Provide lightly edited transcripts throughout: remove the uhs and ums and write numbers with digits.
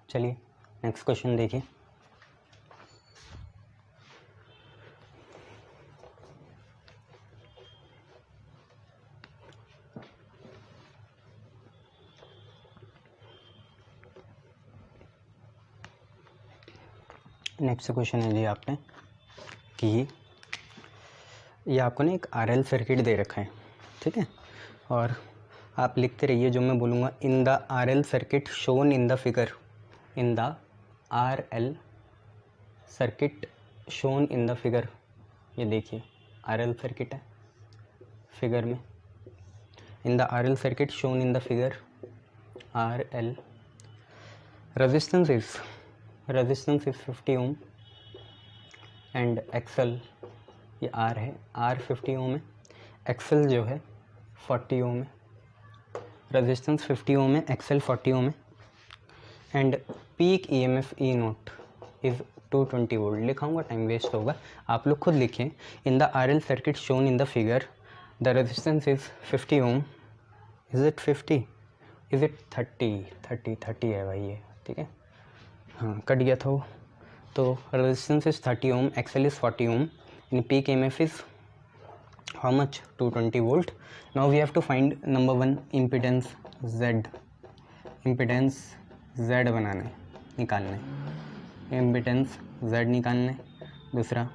चलिए next question देखिए। Next question है जी आपने कि ये आपको ना एक आरएल सर्किट दे रखा है, ठीक है, और आप लिखते रहिए जो मैं बोलूँगा। In the RL circuit shown in the figure, in the RL circuit shown in the figure. ये देखिए आरएल सर्किट है फिगर में। In the RL circuit shown in the figure, RL resistance is 50 ohm and XL, ये R है, R 50 ohm है, XL जो है 40 ohm है। रेजिस्टेंस 50 ओम है, एक्सल 40 ओम है, and peak EMF E not is 220 volt. लिखाऊंगा टाइम वेस्ट होगा, आप लोग खुद लिखें। In the RL circuit shown in the figure the resistance is 50 ohm, is it 50, is it 30 है भाई ये, ठीक है, हाँ कट गया था वो। तो resistance is 30 ohm, XL is 40 ohm, in peak EMF is how much, 220 volt. Now we have to find number 1 impedance Z, impedance Z बनाना है, निकालना है, impedance Z निकालना है। दूसरा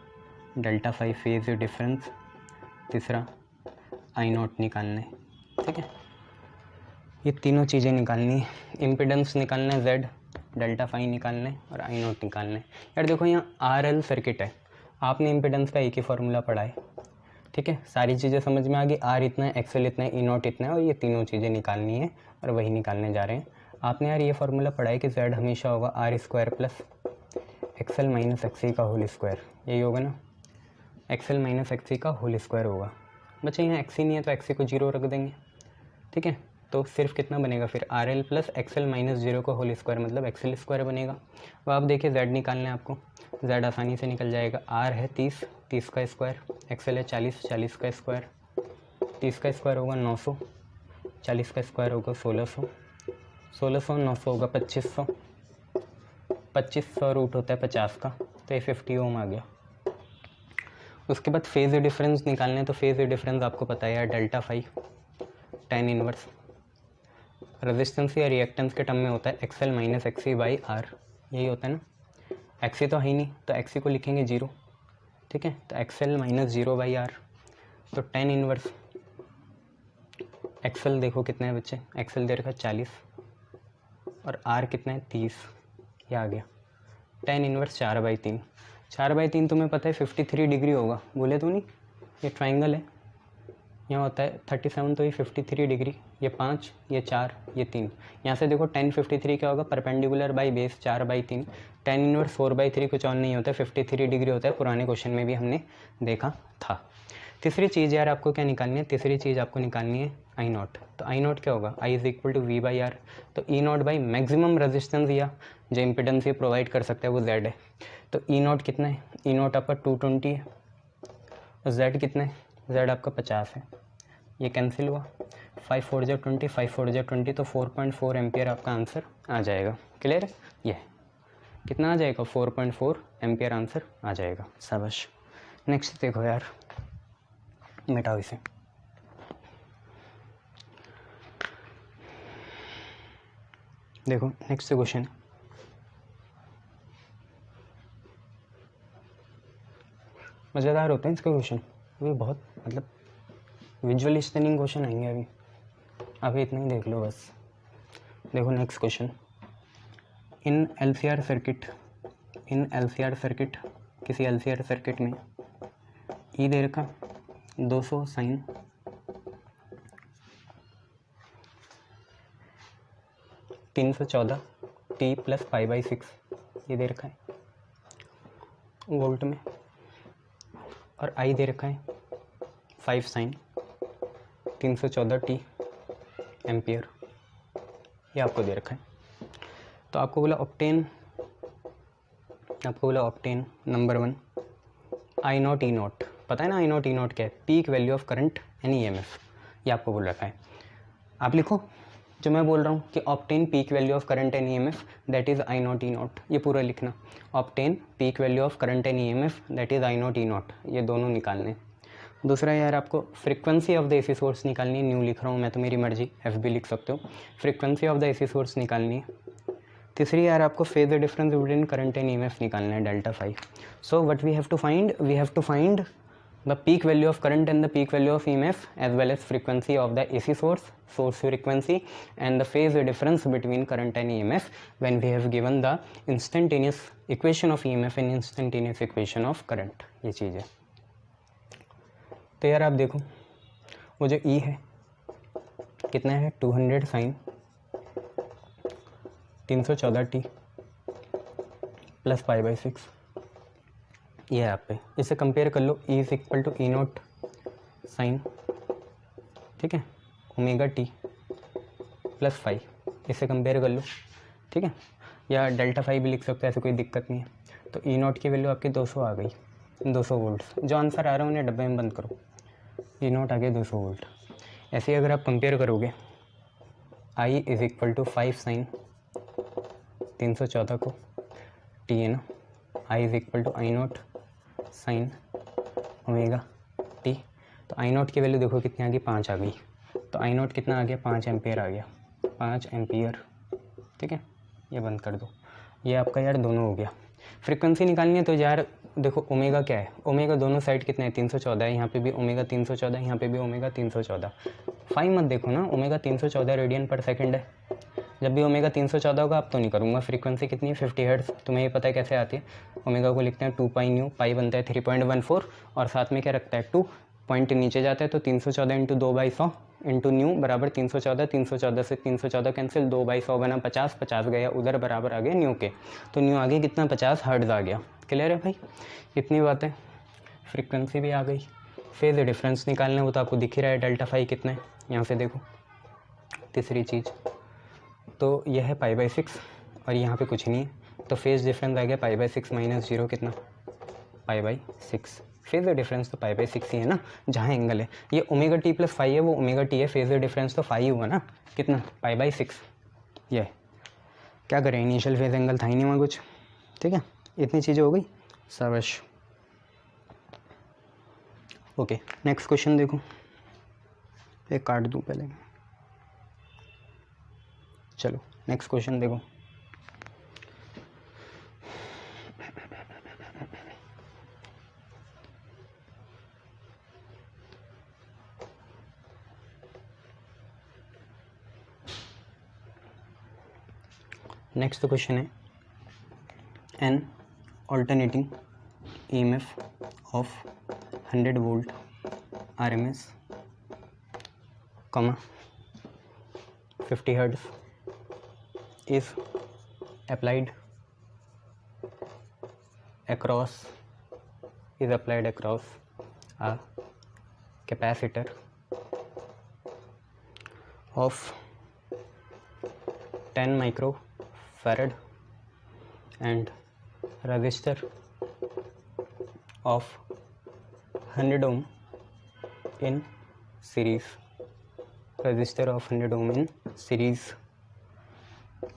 डेल्टा फाई फेज डिफरेंस, तीसरा आई नॉट निकालना है, ठीक है। ये तीनों चीज़ें निकालनी है, इम्पिडेंस निकालना है Z, डेल्टा फाई निकालना है और आई नॉट निकालना है। यार देखो यहाँ RL सर्किट है, आपने इम्पिडेंस का एक ही फॉर्मूला पढ़ा है, ठीक है, सारी चीज़ें समझ में आ गई। आर इतना है, एक्सएल इतना है, ई नॉट इतना है, और ये तीनों चीज़ें निकालनी है और वही निकालने जा रहे हैं। आपने यार ये फार्मूला पढ़ा है कि जेड हमेशा होगा R square plus XL minus XC का होल स्क्वायर, यही होगा ना, एक्सएल माइनस एक्सी का होल स्क्वायर होगा। बच्चे यहाँ एक्सी नहीं है तो एक्सी को 0 रख देंगे, ठीक है। तो सिर्फ कितना बनेगा फिर, R L plus XL minus 0 का होल स्क्वायर, मतलब एक्सएल स्क्वायर बनेगा। अब आप देखिए जेड निकालना है आपको, जेड आसानी से निकल जाएगा। आर है 30, 30 का स्क्वायर, एक्सएल है 40, 40 का स्क्वायर, 30 का स्क्वायर होगा 900, 40 का स्क्वायर होगा 1600, 1600 900 होगा 2500, 2500 रूट होता है 50 का, तो ये 50 ओम आ गया। उसके बाद फेज डिफरेंस निकालने, तो फेज डिफरेंस आपको पता है यार, delta phi tan inverse resistance या रिएक्टेंस के टर्म में होता है XL minus XC by R, यही होता है ना। एक्सी तो है ही नहीं तो एक्सी को लिखेंगे 0, ठीक है, तो एक्सएल माइनस 0 बाई आर, तो tan इनवर्स एक्सएल देखो कितना है बच्चे, एक्सएल दे रखा है 40 और आर कितना है 30, ये आ गया। tan इनवर्स 4/3, 4/3 तुम्हें पता है 53 डिग्री होगा, बोले तो नहीं, ये ट्राइंगल है, यहाँ होता है 37, तो ये 53 डिग्री, ये 5, ये 4, ये 3। यहाँ से देखो tan 53 क्या होगा, perpendicular by base 4/3, tan inverse 4/3 कुछ और नहीं होता है, 53 डिग्री होता है, पुराने क्वेश्चन में भी हमने देखा था। तीसरी चीज़ यार आपको क्या निकालनी है, तीसरी चीज़ आपको निकालनी है आई नॉट। तो आई नॉट क्या होगा, I is equal to V by R, तो E not by maximum resistance या जो इम्पिडेंस ये प्रोवाइड कर सकता है वो जेड है। तो ई नॉट कितना है, ई नॉट आपका 220 है, और जेड कितना है, जेड आपका 50 है, ये कैंसिल हुआ, 5 4 जा 20, 5 4 जा 20, तो 4.4 एम्पियर आपका आंसर आ जाएगा। क्लियर है, ये कितना आ जाएगा, 4.4 एम्पियर आंसर आ जाएगा। शाबाश। नेक्स्ट देखो यार, मिटाओ इसे। देखो नेक्स्ट क्वेश्चन, मज़ेदार होते हैं इसके क्वेश्चन, अभी बहुत मतलब विजुअल स्टनिंग क्वेश्चन आएंगे अभी इतना ही देख लो बस। देखो नेक्स्ट क्वेश्चन, इन एलसीआर सर्किट, इन एलसीआर सर्किट, किसी एलसीआर सर्किट में ई दे रखा 200 साइन 314 टी प्लस 5/6, ये दे रखा है वोल्ट में, और आई दे रखा है 5 साइन 314 टी एम्पियर, ये आपको दे रखा है। तो आपको बोला ऑब्टेन, आपको बोला obtain number 1 I not E not, पता है ना आई नॉट ई नॉट क्या है, peak value of current and EMF, ये आपको बोल रखा है। आप लिखो जो मैं बोल रहा हूँ कि obtain peak value of current and EMF that is I not E not, ये पूरा लिखना। Obtain peak value of current and EMF that is I not E not, ये दोनों निकालने। दूसरा यार आपको frequency of the AC source निकालनी है, न्यू लिख रहा हूँ मैं तो मेरी मर्जी, एफ भी लिख सकते हो। Frequency of the AC source निकालनी है। तीसरी यार आपको phase difference between current and EMF निकालना है, delta phi. So what we have to find the peak value of current and the peak value of EMF as well as frequency of the AC source frequency and the phase difference between current and EMF when we have given the instantaneous equation of EMF and instantaneous equation of current। ये चीज़ है। तो यार आप देखो वो जो E है कितना है 200 sin 314t प्लस π/6, ये है आप पे। इसे कंपेयर कर लो, E is equal to E not sine, ठीक है, ओमेगा टी प्लस फाई, इसे कंपेयर कर लो, ठीक है, या डेल्टा फाई भी लिख सकते हो, ऐसे कोई दिक्कत नहीं है। तो ई नॉट की वैल्यू आपकी 200 आ गई, 200 वोल्ट। जो आंसर आ रहा है उन्हें डब्बे में बंद करो, ई नॉट आ गया 200 वोल्ट। ऐसे ही अगर आप कंपेयर करोगे i is equal to 5 sine 314 को टी है ना, i is equal to I naught sine omega t, तो आई नॉट की वैल्यू देखो कितनी आ गई, 5 आ गई। तो आई नॉट कितना आ गया, 5 एम्पियर आ गया, 5 एम्पियर, ठीक है, ये बंद कर दो। ये आपका यार दोनों हो गया। फ्रीक्वेंसी निकालनी है तो यार देखो ओमेगा क्या है, ओमेगा दोनों साइड कितना है 314 है, यहाँ पे भी ओमेगा 314, यहाँ पे भी ओमेगा 314। फाइव मत देखो ना, ओमेगा 314 रेडियन पर सेकंड है। जब भी ओमेगा 314 होगा, अब तो नहीं करूँगा। फ्रीक्वेंसी कितनी है 50 हर्ट्ज़, तुम्हें ये पता है कैसे आती है। ओमेगा को लिखते हैं 2 पाई न्यू, पाई बनता है 3.14 और साथ में क्या रखता है 2, पॉइंट नीचे जाता है तो 314 इंटू 2/100 इंटू न्यू बराबर 314, 314 से 314 कैंसिल, 2/100 बना 50, 50 गया उधर बराबर आ गया न्यू के, तो न्यू आ गया कितना 50 हर्ट्ज़ आ गया। क्लियर है भाई, इतनी बात है। फ्रीक्वेंसी भी आ गई। फेज डिफरेंस निकालना हो तो आपको दिख ही रहा है डेल्टा फाई कितना है, यहाँ से देखो। तीसरी चीज़ तो यह है π/6 और यहाँ पे कुछ नहीं है, तो फेज डिफरेंस आ गया π/6 माइनस 0 कितना π/6। फेज डिफरेंस तो π/6 ही है ना, जहाँ एंगल है। ये ओमेगा टी प्लस फाई है, वो ओमेगा टी है, फेज डिफरेंस तो फाई हुआ ना, कितना π/6। ये क्या करें, इनिशियल फेज एंगल था ही नहीं वहाँ कुछ, ठीक है। इतनी चीज़ें हो गई, शाबाश। ओके, नेक्स्ट क्वेश्चन देखो, एक काट दूँ पहले, चलो नेक्स्ट क्वेश्चन देखो। नेक्स्ट क्वेश्चन है an alternating EMF of 100 volt RMS, 50 hertz is applied across a capacitor of 10 microfarad and resistor of 100 ohm in series, resistor of 100 ohm in series।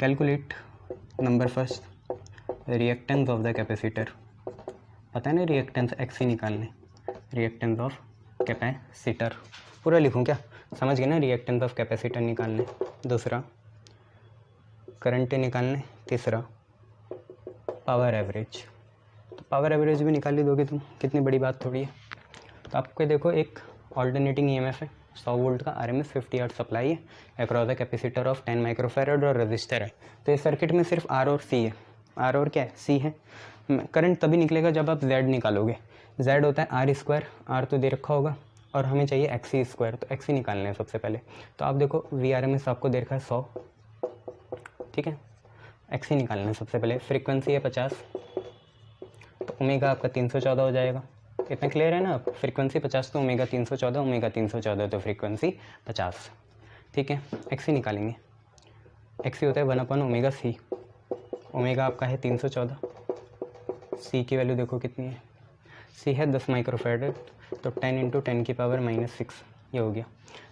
Calculate number first reactance of the capacitor, पता है ना reactance x ही निकालने, reactance of capacitor पूरा लिखूं क्या, समझ गए ना, रिएक्टेंस ऑफ कैपेसिटर निकालने। दूसरा करंट निकालने। तीसरा पावर एवरेज, तो पावर एवरेज भी निकाल ही दोगे तुम, कितनी बड़ी बात थोड़ी है। तो आपको देखो एक ऑल्टरनेटिंग ईएमएफ है 100 वोल्ट का आरएमएस 50 हर्ट्ज सप्लाई है across the capacitor of 10 microfarad और रजिस्टर है। तो इस सर्किट में सिर्फ आर और सी है, आर और क्या है सी है। करंट तभी निकलेगा जब आप जेड निकालोगे, जेड होता है आर स्क्वायर, आर तो दे रखा होगा और हमें चाहिए एक्सी स्क्वायर, तो एक्सी निकालना है सबसे पहले। तो आप देखो वी आर एम एस आपको दे रखा है 100, ठीक है, एक्सी निकालना है सबसे पहले। फ्रीक्वेंसी है 50, तो ओमेगा आपका 314 हो जाएगा। इतना क्लियर है ना, फ्रीक्वेंसी 50 तो ओमेगा 314, ओमेगा 314 तो फ्रीक्वेंसी 50, ठीक है। एक्सी निकालेंगे, एक्सी होता है 1/ओमेगा/सी, ओमेगा आपका है 314, सी की वैल्यू देखो कितनी है, सी है 10 माइक्रोफैरड, तो 10 × 10⁻⁻⁶ ये हो गया।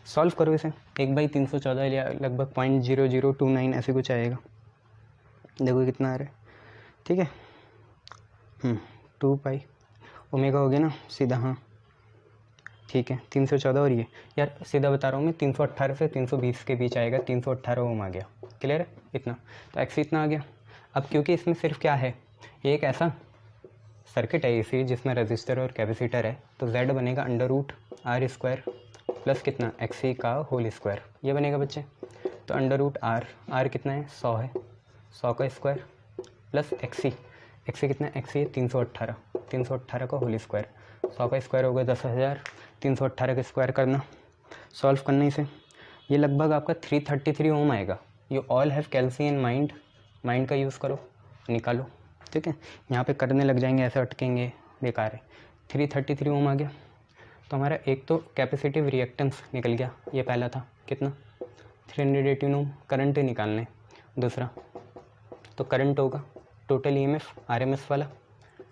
सॉल्व करो इसे, 1/314 या लगभग 0.0029 ऐसे कुछ आएगा। देखो कितना आ रहा है, ठीक है। 2 पाई ओमेगा हो गया ना सीधा, हाँ ठीक है। 314 और ये यार सीधा बता रहा हूँ मैं, 318 से 320 के बीच आएगा, 318 ओम आ गया। क्लियर है इतना, तो एक्स इतना आ गया। अब क्योंकि इसमें सिर्फ क्या है, ये एक ऐसा सर्किट है इसी जिसमें रजिस्टर और कैपेसिटर है, तो z बनेगा √r² प्लस कितना XC का होल स्क्वायर, ये बनेगा बच्चे। तो √r कितना है 100 है, 100 का स्क्वायर प्लस XC कितना है, XC 318 का होल स्क्वायर, 100 का स्क्वायर हो गया 10,000, 318 का स्क्वायर करना, सॉल्व करने से ये लगभग आपका 333 ओम आएगा। You all have calcium mind का यूज़ करो, निकालो, ठीक है। यहाँ पे करने लग जाएंगे ऐसे अटकेंगे, बेकार है। 333 ओम आ गया। तो हमारा एक तो कैपेसिटिव रिएक्टेंस निकल गया, ये पहला था कितना 318 ओम। करंट निकालने दूसरा, तो करंट होगा टोटल EMF RMS वाला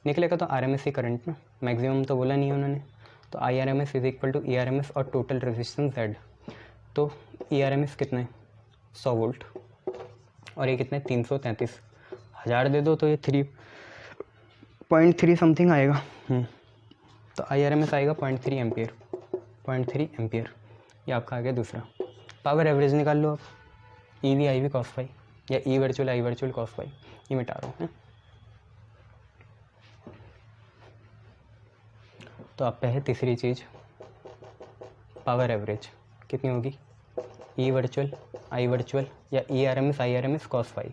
निकलेगा, तो RMS ही करंट ना, मैक्सिमम तो बोला नहीं उन्होंने। तो IRMS is equal to ERMS और टोटल रेजिस्टेंस Z। तो ERMS कितना है 100 वोल्ट और ये कितने 333, 1000 दे दो तो ये 3.3 समथिंग आएगा। तो IRMS आएगा 0.3 एम्पियर, 0.3 एम्पियर। ये आपका आ गया दूसरा। पावर एवरेज निकाल लो आप, EV IV cos phi या E virtual I virtual cos phi, ये मिटा रहा हूँ। तो आप पे है तीसरी चीज़, पावर एवरेज कितनी होगी, E वर्चुअल I वर्चुअल या ERMS IRMS cos phi।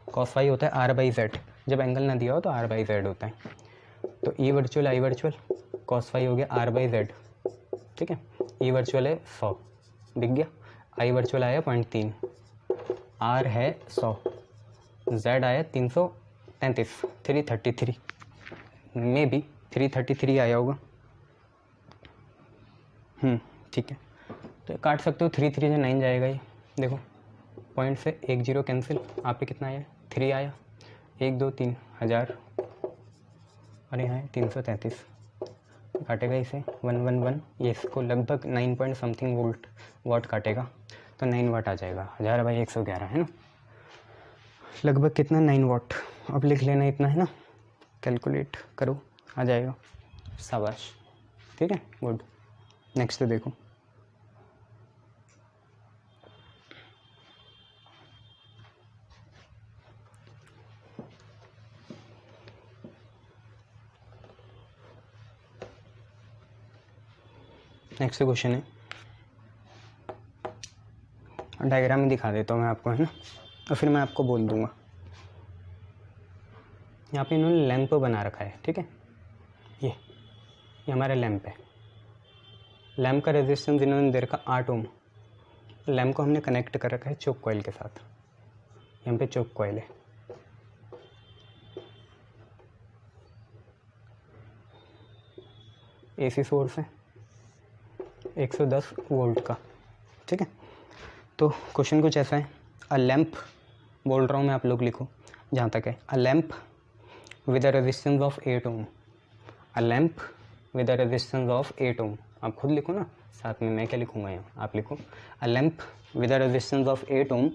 cos phi होता है R/Z, जब एंगल ना दिया हो तो R/Z होता है। तो E virtual I virtual cos phi हो गया R/Z, ठीक है। E वर्चुअल है 100, दिख गया। I वर्चुअल आया 0.3, R है 100, Z आया 333, 333 में भी 333 आया होगा। ठीक है, तो काट सकते हो, 3 3 से 9 जाएगा ये, देखो पॉइंट से 1 0 कैंसिल, आप पे कितना आया 3 आया, 1 2 3 1000 और यहाँ है 333, काटेगा इसे 111, ये इसको लगभग 9 पॉइंट समथिंग वाट काटेगा, तो 9 वाट आ जाएगा। 1000/111 है ना, लगभग कितना 9 वाट। अब लिख लेना इतना है ना, कैलकुलेट करो आ जाएगा, शाबाश, ठीक है, गुड। नेक्स्ट देखो, नेक्स्ट क्वेश्चन है, डायग्राम में दिखा देता हूँ मैं आपको, है ना, और फिर मैं आपको बोल दूँगा। यहाँ पे इन्होंने लैंप बना रखा है, ठीक है, ये हमारा लैंप है। लैंप का रेजिस्टेंस इन्होंने दे रखा 8 ओम। लैंप को हमने कनेक्ट कर रखा है चोक कॉइल के साथ, यहाँ पे चोक कॉइल है। AC सोर्स है 110 वोल्ट का, ठीक है। तो क्वेश्चन कुछ ऐसा है, अ लैंप, बोल रहा हूँ मैं, आप लोग लिखो जहाँ तक है, a lamp with a resistance of 8 ohm, a lamp with a resistance of 8 ohm, आप खुद लिखो ना साथ में, मैं क्या लिखूँगा यहाँ, आप लिखो। A lamp with a resistance of 8 ohm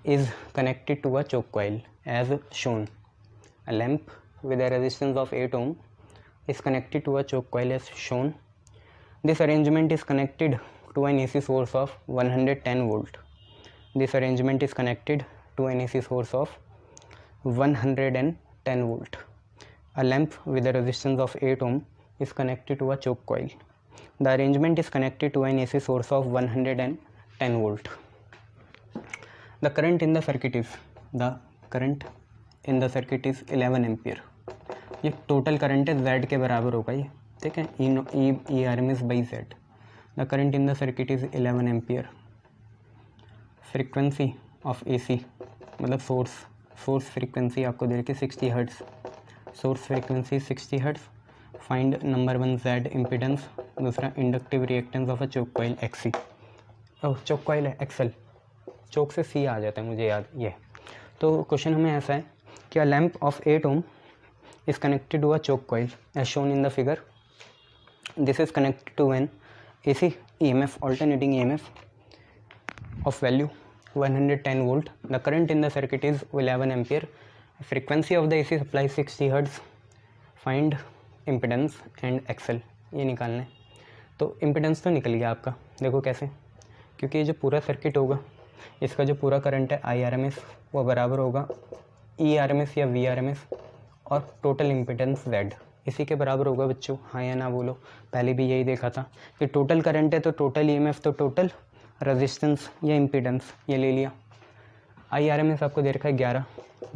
is connected to a choke coil as shown. A lamp with a resistance of 8 ohm is connected to a choke coil as shown. This arrangement is connected to an AC source of 110 volt. This arrangement is connected to an AC source of 110 volt. A lamp with a resistance of 8 ohm is connected to a choke coil. The arrangement is connected to an AC source of 110 volt. The current in the circuit is 11 ampere. ये total current है, Z के बराबर होगा ये, ठीक है, E RMS by Z। The current in the circuit is 11 ampere. Frequency of AC मतलब source frequency आपको दे रखी 60 hertz, source frequency 60 hertz. Find number 1 Z impedance, दूसरा inductive reactance of a choke coil XC। Oh choke coil है XL, choke से C आ जाता है मुझे याद ये। तो क्वेश्चन हमें ऐसा है कि अ lamp of 8 ohm is connected to a choke coil as shown in the figure. This is connected to an AC EMF, alternating EMF of value 110 volt. The current in the circuit is 11 ampere. Frequency of the AC supply 60 Hz. Find impedance and XL. ये निकालना है। तो impedance तो निकल गया आपका, देखो कैसे, क्योंकि ये जो पूरा सर्किट होगा इसका जो पूरा करंट है IRMS वो बराबर होगा ERMS या VRMS और टोटल इम्पिडेंस Z, इसी के बराबर होगा बच्चों। हाँ या ना बोलो, पहले भी यही देखा था कि टोटल करंट है तो टोटल EMF तो टोटल रेजिस्टेंस या इम्पिडेंस ये ले लिया। IRMS आपको दे रखा है 11,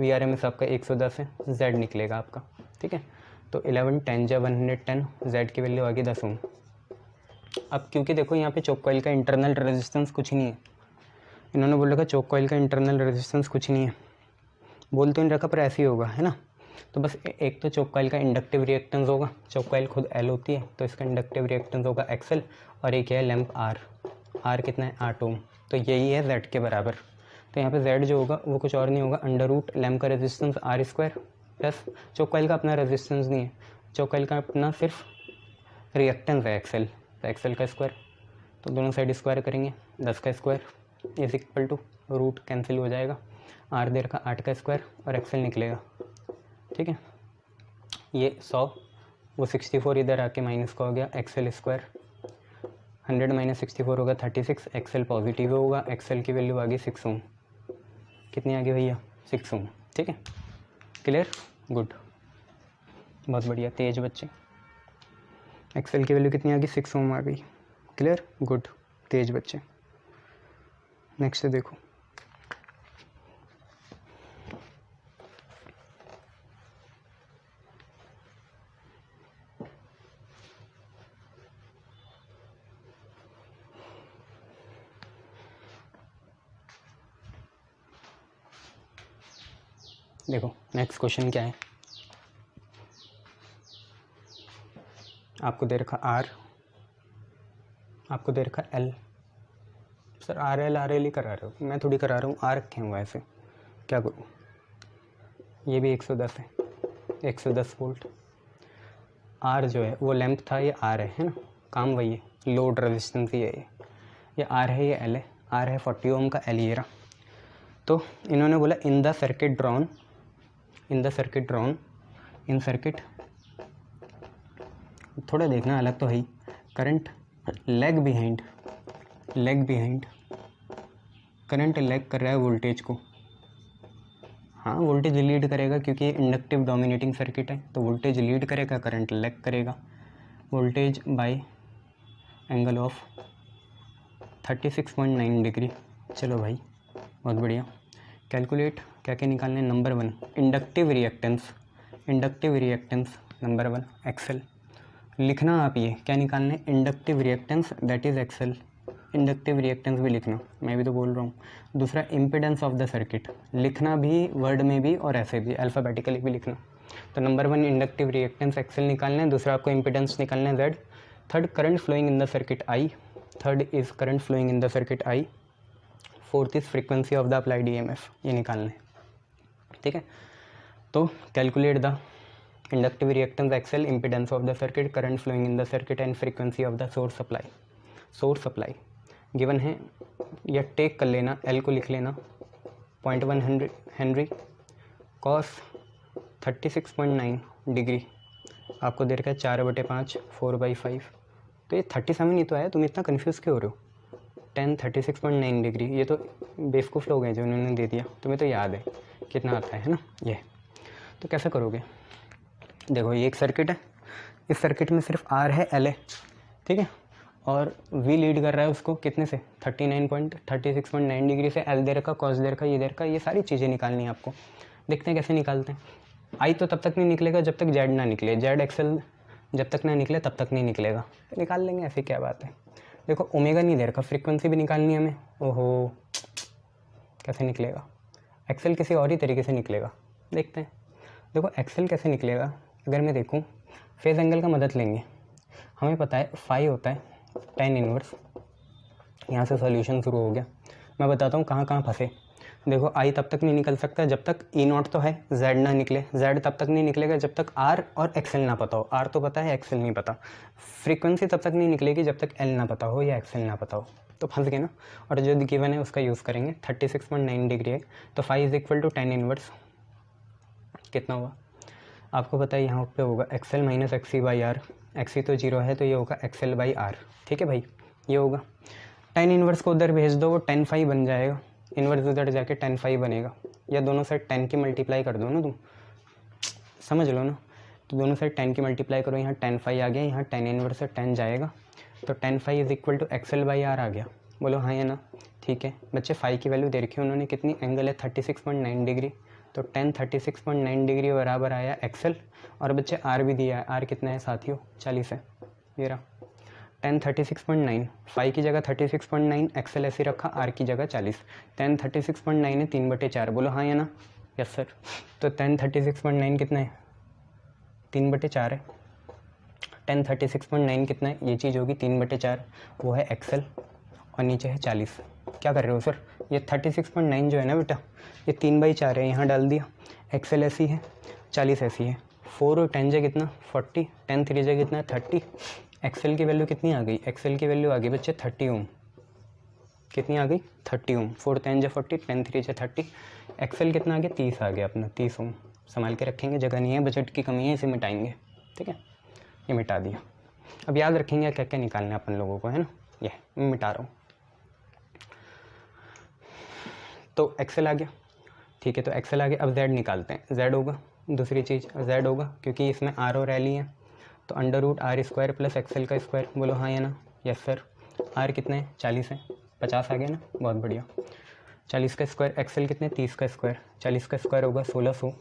VRMS आपका 110 है, Z निकलेगा आपका, ठीक है। तो 11 10 या 110, Z की वैल्यू आ गई 10 ओम। अब क्योंकि देखो यहाँ पे चोक कॉइल का इंटरनल रेजिस्टेंस कुछ नहीं है, इन्होंने बोल रखा चोक कॉइल का इंटरनल रेजिस्टेंस कुछ नहीं है, बोल तो नहीं रखा पर ऐसे ही होगा, है ना। तो बस एक तो चोक कॉइल का इंडक्टिव रिएक्टेंस होगा, चोक कॉइल खुद L होती है तो इसका इंडक्टिव रिएक्टेंस होगा XL, और एक है लैम्प R कितना है 8 ओम, तो यही है Z के बराबर। तो यहाँ पे Z जो होगा वो कुछ और नहीं होगा, अंडर रूट लैम्प का resistance R² plus choke coil का अपना रेजिस्टेंस नहीं है, चोक कॉइल का अपना सिर्फ रिएक्टेंस है XL, तो XL का स्क्वायर, तो दोनों साइड स्क्वायर करेंगे 10 का square is equal to root cancel हो जाएगा, R दे रखा 8 का स्क्वायर और XL निकलेगा, ठीक है। ये 100 वो 64 इधर आके माइनस का हो गया, XL स्क्वायर 100 माइनस 64 होगा 36, XL पॉजिटिव होगा, XL की वैल्यू आ गई 6 ओम, कितनी आ गई भैया 6 ओम, ठीक है। क्लियर, गुड, बहुत बढ़िया, तेज बच्चे। XL की वैल्यू कितनी आ गई 6 ओम आ गई, क्लियर, गुड, तेज बच्चे। नेक्स्ट देखो, देखो नेक्स्ट क्वेश्चन क्या है, आपको दे रखा R, आपको दे रखा L। सर RL ही करा रहे हो, मैं थोड़ी करा रहा हूँ, R रखे हुआ ऐसे, क्या करूँ। ये भी 110 है, 110 वोल्ट। R जो है वो लैंप था, ये R है ना, काम वही है, लोड रेजिस्टेंस ये है, ये R है, ये L है, R है 40 ओम का, L ये रहा। तो इन्होंने बोला in the circuit drawn, in circuit, थोड़ा देखना अलग तो है ही, current lag behind, current lag कर रहा है वोल्टेज को। हाँ वोल्टेज लीड करेगा क्योंकि इंडक्टिव डोमिनेटिंग सर्किट है, तो वोल्टेज लीड करेगा, करंट लैग करेगा। Voltage by angle of 36.9 degree. चलो भाई बहुत बढ़िया। कैलकुलेट क्या क्या निकालने, number 1 inductive reactance number 1 XL. लिखना आप ये क्या निकालने, inductive reactance that is XL, inductive reactance भी लिखना, मैं भी तो बोल रहा हूँ। दूसरा इम्पिडेंस ऑफ द सर्किट, लिखना भी वर्ड में भी और ऐसे भी अल्फ़ाबेटिकली भी लिखना। तो नंबर 1 इंडक्टिव रिएक्टेंस एक्सेल निकालना है, दूसरा आपको इम्पिडेंस निकालना है Z। Third current flowing in the circuit I, third is current flowing in the circuit I। Fourth is frequency of the applied EMF, ये निकालना है, ठीक है। तो calculate the inductive reactance XL, impedance of the circuit, current flowing in the circuit and frequency of the source supply given है, या take कर लेना, L को लिख लेना 0.1 हेनरी, कॉस 36.9 डिग्री, आपको दे रखा है 4/5 4/5। तो ये 37 ही तो आया, तुम इतना कन्फ्यूज़ क्यों हो रहे हो। 10 36.9 डिग्री, ये तो बेवकूफ़ लोग हैं जो उन्होंने दे दिया, तुम्हें तो याद है कितना आता है ना ये। तो कैसे करोगे, देखो ये एक सर्किट है, इस सर्किट में सिर्फ R है, L है, ठीक है, और V लीड कर रहा है उसको कितने से 36.9 डिग्री से। L दे रखा, कॉस दे रखा, ये दे रखा, ये सारी चीज़ें निकालनी है आपको। देखते हैं कैसे निकालते हैं। I तो तब तक नहीं निकलेगा जब तक Z ना निकले, Z एक्सेल जब तक ना निकले तब तक नहीं निकलेगा, निकाल लेंगे, ऐसी क्या बात है। देखो ओमेगा नहीं दे रखा, फ्रीक्वेंसी भी निकालनी है हमें, ओहो कैसे निकलेगा, एक्सेल किसी और ही तरीके से निकलेगा, देखते हैं। देखो एक्सेल कैसे निकलेगा, अगर मैं देखूं फेज़ एंगल का मदद लेंगे, हमें पता है फाई होता है tan इनवर्स, यहाँ से सॉल्यूशन शुरू हो गया। मैं बताता हूँ कहाँ कहाँ फंसे। देखो आई तब तक नहीं निकल सकता जब तक ई नॉट तो है, जेड ना निकले, जेड तब तक नहीं निकलेगा जब तक आर और एक्सएल ना पता हो, आर तो पता है एक्सएल नहीं पता, फ्रीक्वेंसी तब तक नहीं निकलेगी जब तक एल ना पता हो या एक्सएल ना पता हो, तो फंस गए ना। और जो गिवन है उसका यूज़ करेंगे, 36.9 डिग्री है तो phi is equal to 10 inverse कितना हुआ आपको पता है, यहाँ पे होगा XL minus XC by R, XC तो जीरो है तो ये होगा एक्सएल बाई आर, ठीक है भाई, ये होगा 10 इनवर्स को उधर भेज दो, वो 10 फाई बन जाएगा, इन्वर्स उधर जाके 10 फाई बनेगा, या दोनों साइड 10 की मल्टीप्लाई कर दो ना तुम, समझ लो ना, तो दोनों साइड 10 की मल्टीप्लाई करो, यहाँ 10 फाई आ गया, यहाँ 10 इन्वर्स से 10 जाएगा, तो 10 phi is equal to XL by R आ गया, बोलो हाँ या ना। ठीक है बच्चे, फाई की वैल्यू दे रखी है उन्होंने, कितनी एंगल है 36.9 डिग्री, तो 10 36.9 डिग्री बराबर आया एक्सएल, और बच्चे आर भी दिया है, आर कितना है साथियों 40 है, ये रहा 10 36.9, फाई की जगह 36.9, एक्सएल ऐसे रखा, आर की जगह 40, 10 36.9 है 3/4, बोलो हाँ या ना, यस सर। तो 10 36.9 कितना है 3/4 है, 10 36.9 कितना है, ये चीज़ होगी 3/4, वो है एक्सएल, और नीचे है 40। क्या कर रहे हो सर, ये 36.9 जो है ना बेटा, ये 3/4 है, यहाँ डाल दिया, एक्सएल ऐसी है 40 ऐसी है, 4 और 10 से कितना 40, 10 3 से कितना 30, एक्सएल की वैल्यू कितनी आ गई, एक्सएल की वैल्यू आ गई बच्चे 30 ओम, कितनी आ गई 30 ओम, 4 10 से 40, 10 3 से 30, एक्सएल कितना आ गया 30 आ गया अपना, 30 ओम, संभाल के रखेंगे, जगह नहीं है, बजट की कमी है, इसे मिटाएंगे, ठीक है, ये मिटा दिया। अब याद रखेंगे क्या क्या निकालना है अपन लोगों को, है ना, ये मैं मिटा रहा हूँ, तो एक्सएल आ गया, ठीक है, तो एक्सएल आ गया, अब जेड निकालते हैं, जेड होगा दूसरी चीज़, जेड होगा क्योंकि इसमें आर और एल ही है, तो under root R square plus XL का स्क्वायर, बोलो हाँ या ना, यस सर। आर कितने है 40 है, 50 आ गया ना, बहुत बढ़िया, 40 का स्क्वायर, एक्सएल कितने 30 का स्क्वायर, 40 का स्क्वायर होगा 1600,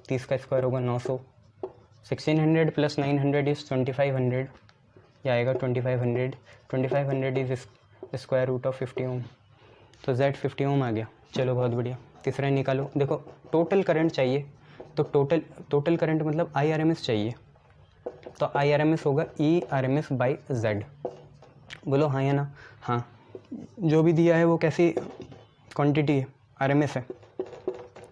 30 का स्क्वायर होगा 900, 1600 प्लस 900 इज़ 2500, यह आएगा 2500, 2500 इज़ स्क्वायर रूट ऑफ 50 ओम, तो जेड 50 ओम आ गया, चलो बहुत बढ़िया। तीसरा निकालो, देखो टोटल करंट चाहिए, तो टोटल करंट मतलब IRMS चाहिए, तो IRMS होगा ERMS बाई जेड, बोलो हाँ या ना, हाँ, जो भी दिया है वो कैसी क्वांटिटी है, RMS है,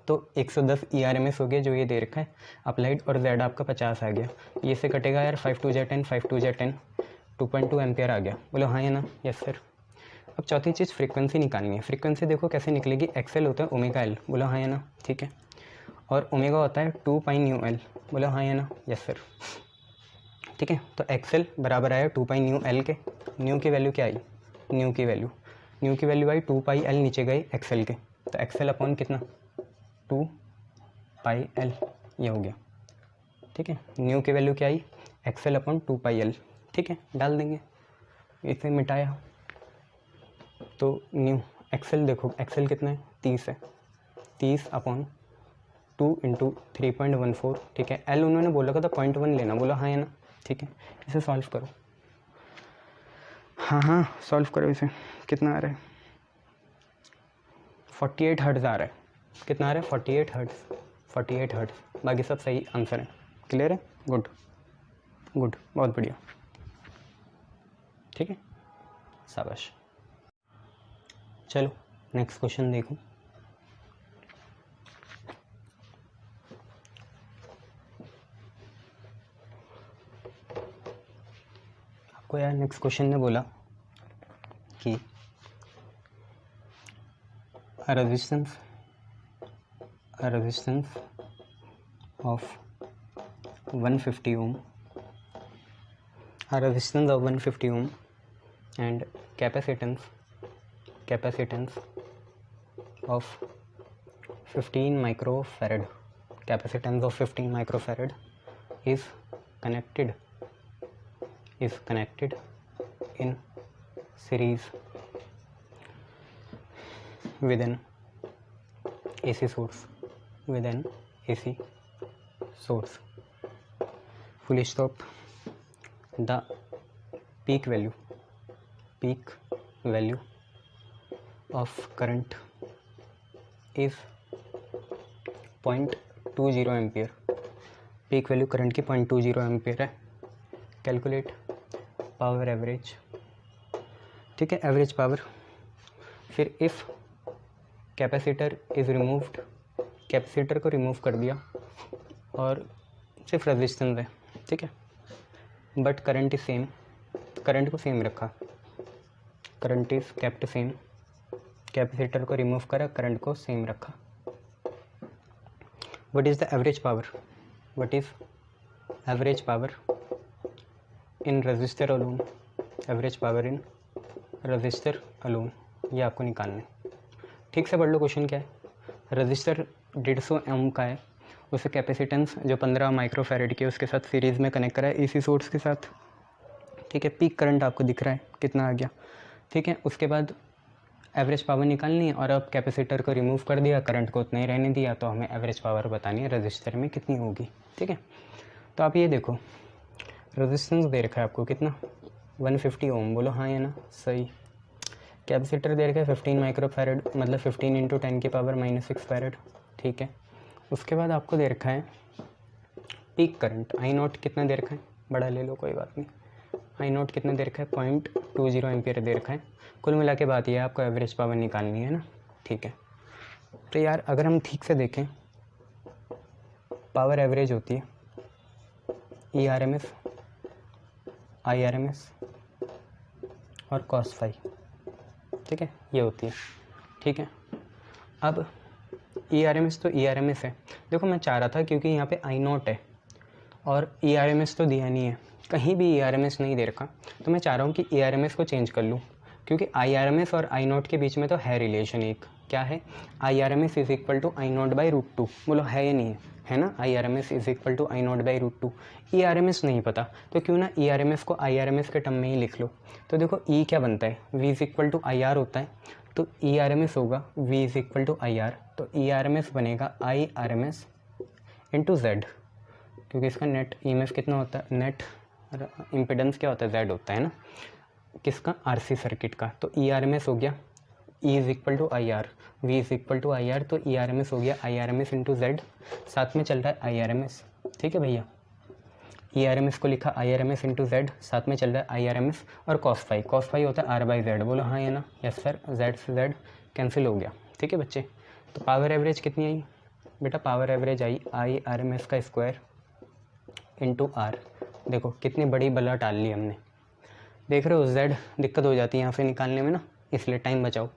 तो 110 ERMS हो गया जो ये दे रखा है अप्लाइड, और जेड आपका 50 आ गया, ये से कटेगा यार 5 2 10, 5 2 10, 2.2 एम्पियर आ गया, बोलो हाँ या ना, यस सर। अब चौथी चीज़ फ्रीक्वेंसी निकालनी है, फ्रीक्वेंसी देखो कैसे निकलेगी, एक्सएल होता है ओमेगा एल, बोलो हाँ या ना, ठीक है, और ओमेगा होता है 2 पाई न्यू एल, बोलो हाँ या ना, यस सर, ठीक है, तो एक्सएल बराबर आया 2 पाई न्यू एल के, न्यू की वैल्यू क्या आई, न्यू की वैल्यू आई 2 पाई एल, नीचे गई एक्सएल के, तो एक्सएल अपॉन कितना 2 पाई एल, ये हो गया, ठीक है, न्यू की वैल्यू क्या आई, एक्सएल अपॉन 2 पाई एल, ठीक है, डाल देंगे, इसे मिटाया, तो न्यू एक्सएल देखो, एक्सएल कितना है 30 है, 30 अपॉन 2 इंटू 3.14, ठीक है, एल उन्होंने बोला था 0.1 लेना, बोला हाँ या ना, ठीक है, इसे सॉल्व करो, हाँ सॉल्व करो इसे, कितना आ रहा है 48 हर्ट्ज़ आ रहा है, कितना आ रहा है 48 हर्ट्ज़, बाकी सब सही आंसर है, क्लियर है, गुड, बहुत बढ़िया, ठीक है, शाबाश। चलो नेक्स्ट क्वेश्चन देखो, आपको यार नेक्स्ट क्वेश्चन ने बोला कि resistance of 150 ohm, resistance of 150 ohm and capacitance of 15 microfarad, capacitance of 15 microfarad is connected in series with an AC source, full stop. The peak value of current is 0.20 ampere, peak value current की 0.20 ampere है, calculate power average, ठीक है, average power, फिर if capacitor is removed, capacitor को remove कर दिया और सिर्फ रेजिस्टेंस है, ठीक है, but current is same, current को सेम रखा, current is kept same, capacitor को रिमूव करा, करंट को सेम रखा। What is the average power, what is average power in register alone, average power in register alone, ये आपको निकालना है। ठीक से पढ़ लो क्वेश्चन क्या है। रजिस्टर 150 ओम का है, उसे कैपेसिटेंस जो 15 माइक्रोफैरेड की उसके साथ सीरीज़ में कनेक्ट करा है एसी सोर्स के साथ, ठीक है। पीक करंट आपको दिख रहा है कितना आ गया, ठीक है। उसके बाद एवरेज पावर निकालनी है और अब कैपेसिटर को रिमूव कर दिया, करंट को उतना ही रहने दिया, तो हमें एवरेज पावर बतानी है रजिस्टर में कितनी होगी, ठीक है। तो आप ये देखो रेजिस्टेंस दे रखा है आपको कितना 150 ओम, बोलो हाँ या ना, सही। कैपेसिटर दे रखा है 15 माइक्रोफैरेड, मतलब 15 इंटू 10 की पावर -6 फैरेड, ठीक है। उसके बाद आपको दे रखा है पीक करंट आई नॉट, कितना दे रखा है, बड़ा ले लो कोई बात नहीं, आई नॉट कितना दे रखा है 0.20 एम्पियर दे रखा है। कुल मिला के बात यह है आपको एवरेज पावर निकालनी है ना, ठीक है। तो यार अगर हम ठीक से देखें, पावर एवरेज होती है ERMS, IRMS और cos फाई, ठीक है, ये होती है, ठीक है। अब ERMS तो ERMS है, देखो मैं चाह रहा था क्योंकि यहाँ पे आई नॉट है और ERMS तो दिया नहीं है, कहीं भी ERMS नहीं दे रखा, तो मैं चाह रहा हूँ कि ERMS को चेंज कर लूँ, क्योंकि IRMS और आई नॉट के बीच में तो है रिलेशन, एक क्या है IRMS is equal to I naught by √2, बोलो है या नहीं है ना, IRMS is equal to I naught by √2। ERMS नहीं पता तो क्यों ना ERMS को IRMS के टर्म में ही लिख लो। तो देखो E क्या बनता है, V is equal to IR होता है, तो ERMS होगा V is equal to IR, तो ERMS बनेगा IRMS इंटू Z, क्योंकि इसका नेट EMF कितना होता है, नेट इम्पिडेंस क्या होता है, Z होता है ना, किसका RC सर्किट का। तो ERMS हो गया E is equal to IR, V is equal to IR, तो ERMS हो गया IRMS इंटू Z, साथ में चल रहा है IRMS, ठीक है भैया। ERMS को लिखा IRMS इंटू Z, साथ में चल रहा है IRMS और cos फाई होता है R बाई Z, बोलो हाँ या ना, यस सर, Z से Z कैंसिल हो गया, ठीक है बच्चे। तो पावर एवरेज कितनी आई बेटा, पावर एवरेज आई IRMS का स्क्वायर इंटू R, देखो कितनी बड़ी बला डाल ली हमने, देख रहे हो Z दिक्कत हो जाती है यहाँ से निकालने में ना, इसलिए टाइम बचाओ।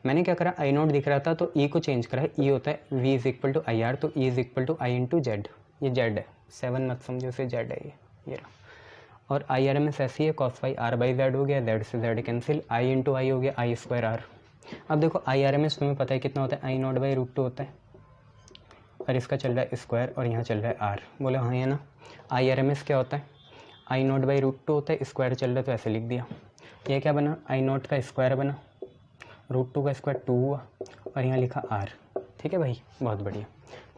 मैंने क्या करा, आई नॉट दिख रहा था तो E को चेंज करा है, E होता है V is equal to IR, तो E is equal to I into Z, ये Z है, 7 मत समझो इसे, Z है ये रहा। और IRMS ऐसी है, cos phi R by Z हो गया, Z से Z cancel, I into I हो गया I स्क्वायर R। अब देखो IRMS तुम्हें पता है कितना होता है, आई नॉट बाई √2 होता है, और इसका चल रहा है स्क्वायर और यहाँ चल रहा है R, बोले हाँ या ना। IRMS क्या होता है, आई नॉट बाई √2 होता है, स्क्वायर चल रहा है तो ऐसे लिख दिया। ये क्या बना, आई नॉट का स्क्वायर बना, √2 का स्क्वायर 2 हुआ और यहाँ लिखा R, ठीक है भाई, बहुत बढ़िया।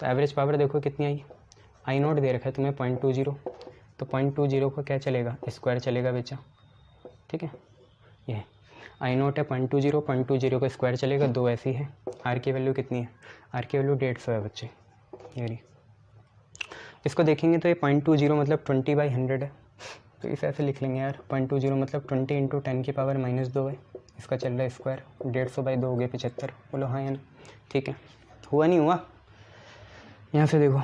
तो एवरेज पावर देखो कितनी आई, आई नॉट दे रखा है तुम्हें 0.20, तो 0.20 को क्या चलेगा, स्क्वायर चलेगा बेचा, ठीक है। ये आई नॉट है 0.20 को स्क्वायर चलेगा, 2 ऐसी है। R की वैल्यू कितनी है, R की वैल्यू 150 है बच्चे, ये रही। इसको देखेंगे तो ये 0.20 मतलब 20/100 है, तो इसे ऐसे लिख लेंगे यार, 0.20 मतलब 20 इंटू 10 की पावर -2 है, इसका चल रहा है स्क्वायर, 150/2 हो गया 75, बोलो हाँ या ना, ठीक है। हुआ नहीं हुआ, यहाँ से देखो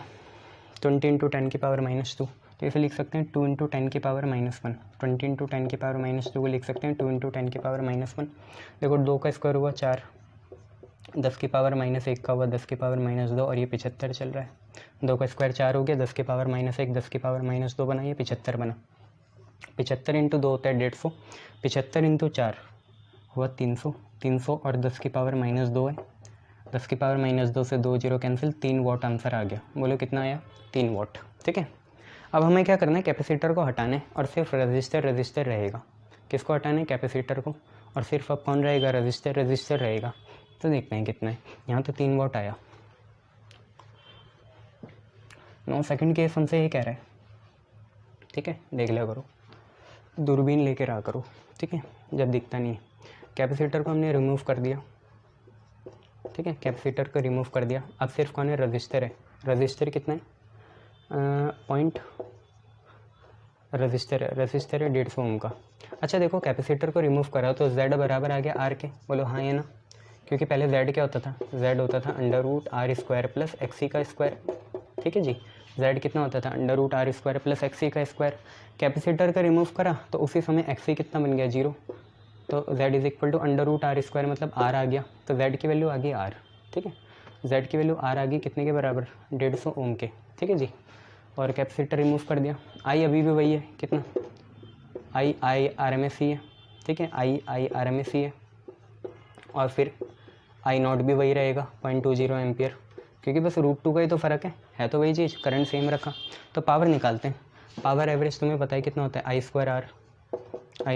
20 इंटू 10 की पावर -2, तो इसे लिख सकते हैं 2 इंटू 10 की पावर -1, 20 इंटू 10 की पावर -2 को लिख सकते हैं 2 इंटू 10 की पावर -1। देखो 2 का स्क्वायर हुआ 4, 10 की पावर -1 का हुआ 10 की पावर -2 और ये 75 चल रहा है। 2 का स्क्वायर 4 हो गया, 10 की पावर -1, 10 की पावर -2 बना, ये 75 बना। 75 इंटू 2 होता है 150, 75 इंटू 4 हुआ 300, 300 और 10 की पावर -2 है, 10 की पावर -2 से 2 0 कैंसिल, 3 वाट आंसर आ गया, बोलो कितना आया, 3 वाट, ठीक है। अब हमें क्या करना है, कैपेसिटर को हटाना है और सिर्फ रजिस्टर रहेगा। किसको हटाना है, कैपेसिटर को, और सिर्फ अब कौन रहेगा, रजिस्टर रहेगा। तो देखते हैं कितना है, यहाँ तो 3 वाट आया। 9 सेकंड के हमसे ये कह रहा है, ठीक है, देख लिया करो, दूरबीन लेके रहा करो, ठीक है, जब दिखता नहीं है। कैपेसिटर को हमने रिमूव कर दिया, ठीक है, कैपेसिटर को रिमूव कर दिया। अब सिर्फ कौन है, रजिस्टर है। रजिस्टर कितना है, रजिस्टर है 150 ओम का। अच्छा देखो कैपेसिटर को रिमूव करा तो Z बराबर आ गया R के, बोलो हाँ या ना, क्योंकि पहले z क्या होता था, z होता था under root R square plus XC का स्क्वायर, ठीक है जी। z कितना होता था, under root R square plus XC का स्क्वायर। कैपेसिटर का रिमूव करा तो उसी समय एक्सी कितना बन गया, 0। तो z is equal to under root R square मतलब r आ गया, तो z की वैल्यू आ गई r, ठीक है। z की वैल्यू r आ गई कितने के बराबर, 150 ओम के, ठीक है जी। और कैपेसिटर रिमूव कर दिया, i अभी भी वही है, कितना, i RMS ही है, ठीक है, i RMS ही है। और फिर आई नॉट भी वही रहेगा 0.20 एम्पियर, क्योंकि बस √2 का ही तो फ़र्क है तो वही चीज़, करंट सेम रखा। तो पावर निकालते हैं, पावर एवरेज तुम्हें पता है कितना होता है, i